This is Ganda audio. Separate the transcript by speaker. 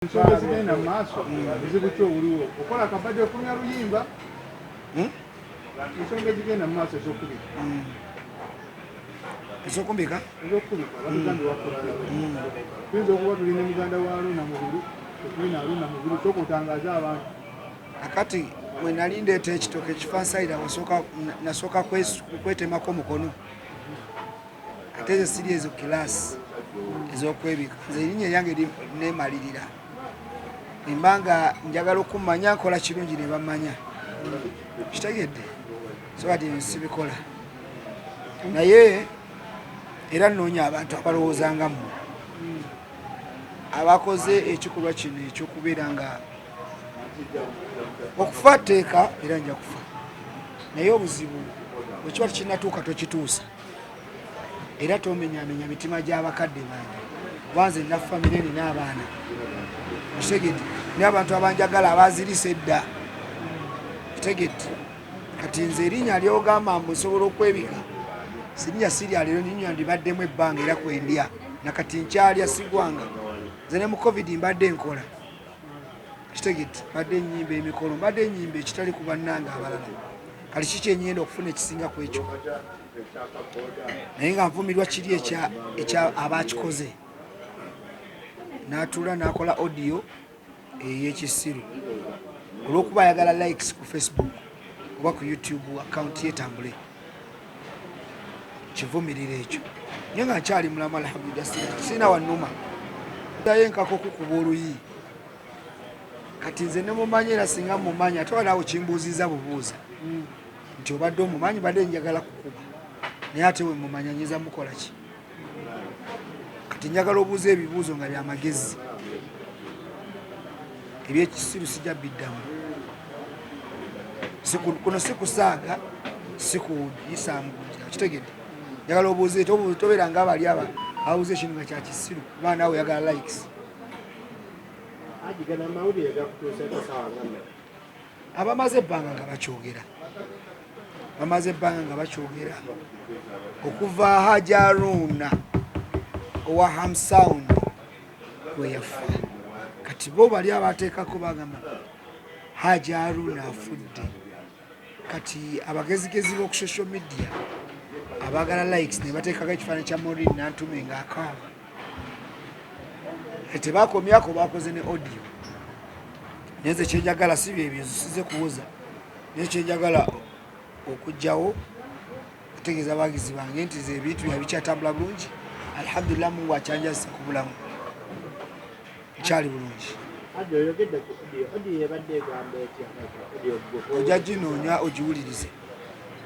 Speaker 1: Ensonga zigenda mu maaso ezibu ki obuliwo okola akabadde okumya luyimba ensonga ezigenda mu maaso ez'okubika
Speaker 2: ez'okubika
Speaker 1: abamugambi wakubika tuyinza okuba tulina muganda wa haruna mubiri tetulina haruna mubiri soka otangaaze abantu
Speaker 2: akati bwe nali ndeeta ekitoke ekifansayira nasooka kwetemako mukono ate ezo siri ezo kilaasi ez'okwebika nze erinnya eryange neemalirira embanga njagala okumanya nkola kirungi ne bamanya kitegedde so kati sibikola naye era nnoonya abantu abalowooza nga mmwe abakoze ekikolwa kino ekyokubeera nga okufa tteeka era nja kufa naye obuzibu bwe kiba tekinnatuuka tokituusa era tomenyamenya mitima gy'abakadde bange banze nina famire nina abaana kitegedde naye abantu abanjagala abazirisa edda kitegedde kati nze erinnya lyogamba mbu nsobola okwebika sirinnya sirya leero ninya ndibaddemu ebbanga era kwendya nakati nkyalya sigwanga nze ne mu covid mbadde nkola kitegedde mbadde ennyimba emikolo mbadde ennyimba ekitali ku bannanga abalala kali kiki enyenda okufuna ekisinga ku ekyo naye nga nvumirwa kiri ekya abakikoze n'atuula n'akola audio ey'ekisiru olw'okuba ayagala likes ku Facebook oba ku YouTube account yetambule kivumirira ekyo naye nga nkyali mulamu alhamdulillah sina wannuma daye nkako kukuba oluyi kati nze ne mumanyi era singa mumanyi ate walaawo kimbuuziza bubuuza nti obadde omumanyi badde njagala kukuba naye ate we mumanya nyiza mukola ki kati njagala obuuza ebibuuzo nga byamagezi ebyekisiru sijja biddamu kuno si kusaaga si kuyisaamu kitegedde njagala obuuze tobeera nga abali aba awuza ekintu nga kyakisiru kuba naawe oyagala likes abamaze ebbanga nga bakyogera okuva Hajji haruna owa ham sound we yaffa kati bo bali abateekako bagamba Hajji haruna afudde kati abagezigezi b'oku social media abagala likes ne bateekako ekifaananyi kya Maureen Nantume ng'akaaba tebakomyako bakoze ne audio naye nze kyenjagala si byebyo size kuwoza naye kyenjagala okugjawo kutegeeza abagizi bange nti ze ebintu byabikyatambula bulungi alhamdulillah mungu akyanjazisa ku bulamu nkyali bulungi ojja ginoonya ogiwulirize